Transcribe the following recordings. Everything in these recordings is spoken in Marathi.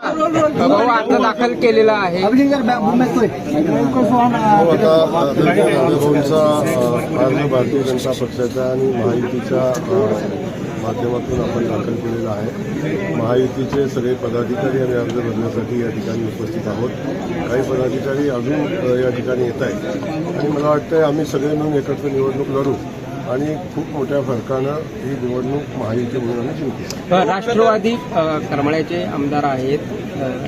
अर्ज दाखल केलेला आहे। भारतीय जनता पक्षाच्या आणि महायुतीच्या माध्यमातून आपण दाखल केलेला आहे। महायुतीचे सगळे पदाधिकारी आणि अर्ज भरण्यासाठी या ठिकाणी उपस्थित आहोत। काही पदाधिकारी अजून या ठिकाणी येत आहेत आणि मला वाटतं आम्ही सगळे मिळून एकत्र निवडणूक लढू आणि खूप मोठ्या फरकानं ही निवडणूक महायुती म्हणून आम्ही जिंकू। राष्ट्रवादी करमाळ्याचे आमदार आहेत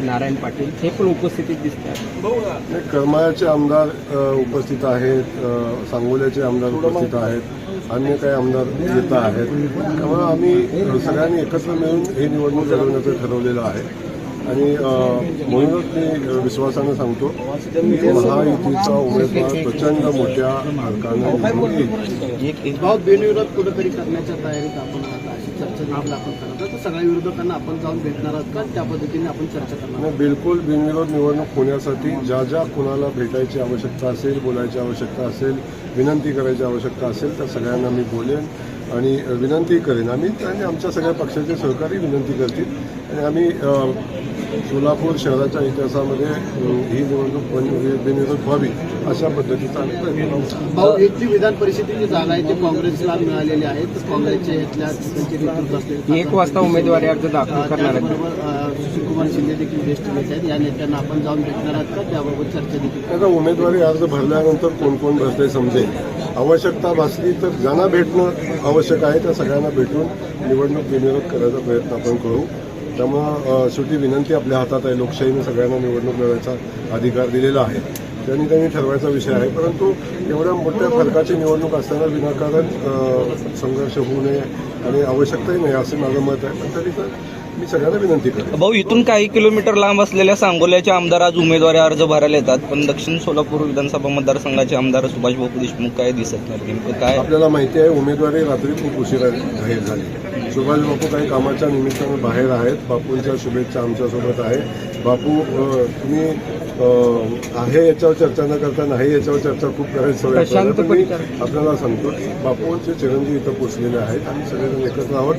नारायण पाटील, हे पण उपस्थितीत दिसतात। करमाळ्याचे आमदार उपस्थित आहेत, सांगोल्याचे आमदार उपस्थित आहेत, अन्य काही आमदार येत आहेत। त्यामुळे आम्ही सगळ्यांनी एकत्र मिळून ही निवडणूक लढवण्याचं ठरवलेलं आहे आणि म्हणूनच मी विश्वासानं सांगतो की महायुतीचा उमेदवार प्रचंड मोठ्या फरकानं बिनविरोध कुठेतरी करण्याच्या तयारीत आपण अशी चर्चा देखील आपण करत आहोत। सगळ्या विरोधकांना आपण जाऊन भेटणार आहोत का, त्या पद्धतीने आपण चर्चा करणार? बिलकुल बिनविरोध निवडणूक होण्यासाठी ज्या ज्या कुणाला भेटायची आवश्यकता असेल, बोलायची आवश्यकता असेल, विनंती करायची आवश्यकता असेल त्या सगळ्यांना मी बोलेन आणि विनंती करेन। आम्ही आणि आमच्या सगळ्या पक्षाचे सहकारी विनंती करतील आणि आम्ही सोलापूर शहराच्या इतिहासामध्ये ही निवडणूक बिनविरोध व्हावी अशा पद्धतीचा आम्ही प्रयत्न करू। भाऊ, इथली विधान परिषदेची जागा आहे ती काँग्रेसला मिळालेली आहे, तर काँग्रेसचे इथल्या नेतृत्व असलेले 1 वाजता उमेदवारी अर्ज दाखल करणार आहेत। त्याचबरोबर सुशीलकुमार शिंदे देखील ज्येष्ठ नेते आहेत, या नेत्यांना आपण जाऊन भेटणार आहात का, त्याबाबत चर्चा देखील? आता उमेदवारी अर्ज भरल्यानंतर कोण कोण बसले समजेल। आवश्यकता भासली तर ज्यांना भेटणं आवश्यक आहे त्या सगळ्यांना भेटून निवडणूक बिनविरोध करायचा प्रयत्न आपण करू। त्यामुळं शेवटी विनंती आपल्या हातात आहे। लोकशाहीने सगळ्यांना निवडणूक लढवायचा अधिकार दिलेला आहे, त्यांनी ठरवायचा विषय आहे। परंतु एवढ्या मोठ्या फरकाची निवडणूक असताना विनाकारण संघर्ष होऊ नये आणि आवश्यकताही नाही असं माझं मत आहे। पण तरी तर मी सगळ्यांना विनंती करतो। भाऊ, इथून काही किलोमीटर लांब असलेल्या सांगोल्याचे आमदार आज उमेदवारी अर्ज भरायला येतात, पण दक्षिण सोलापूर विधानसभा मतदारसंघाचे आमदार सुभाष बापू देशमुख काय दिसत नाही, नेमकं काय? आपल्याला माहिती आहे उमेदवारी रात्री खूप उशिरा जाहीर झाली। सुभाष बापू काही कामाच्या निमित्तानं बाहेर आहेत। बापूंच्या शुभेच्छा आमच्यासोबत आहे। बापू तुम्ही आहे याच्यावर चर्चा न करता नाही याच्यावर चर्चा खूप करायची सवय आहे, पण मी आपल्याला सांगतो की बापूंचे चिरंजीव इथं पोचलेले आहेत। आम्ही सगळेजण एकत्र आहोत।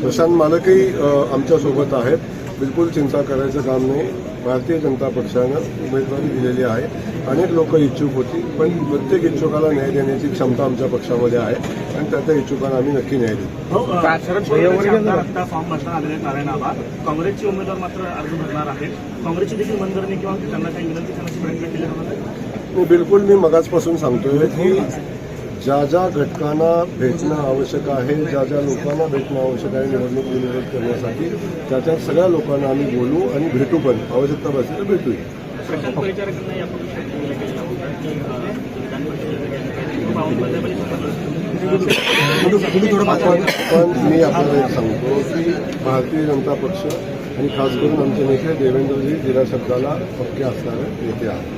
प्रशांत मालकही आमच्यासोबत आहेत। बिलकुल चिंता करायचं काम नाही। भारतीय जनता पक्षानं उमेदवारी दिलेली आहे। अनेक लोक इच्छुक होती, पण प्रत्येक इच्छुकाला न्याय देण्याची क्षमता आमच्या पक्षामध्ये आहे आणि त्या इच्छुकांना आम्ही नक्की न्याय देऊ। फॉर्म भरता आलेले नारायण आबा काँग्रेसचे उमेदवार मात्र अर्ज भरणार आहेत। काँग्रेसची देखील मनधरणी किंवा त्यांना काही विनंती करण्याची प्रयत्न केले जाणार? बिलकुल मी मगाचपासून सांगतोय की ज्या ज्या घटकांना भेटणं आवश्यक आहे, ज्या ज्या लोकांना भेटणं आवश्यक आहे निवडणूक बिनविरोध करण्यासाठी, त्या सगळ्या लोकांना आम्ही बोलू आणि भेटू पण, आवश्यकता भासली तर भेटूया। पण मी आपल्याला एक सांगतो की भारतीय जनता पक्ष आणि खास करून आमचे नेते देवेंद्रजी दिल्या शब्दाला पक्के असणारे नेते आहेत।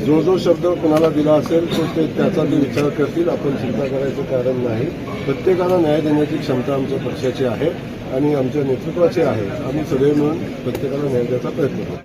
जो शब्द कोणाला दिला असेल तो त्याचा ते विचार करतील। आपण चिंता करायचं कारण नाही। प्रत्येकाला न्याय देण्याची क्षमता आमच्या पक्षाची आहे आणि आमच्या नेतृत्वाची आहे। आम्ही सगळे मिळून प्रत्येकाला न्याय द्यायचा प्रयत्न करू।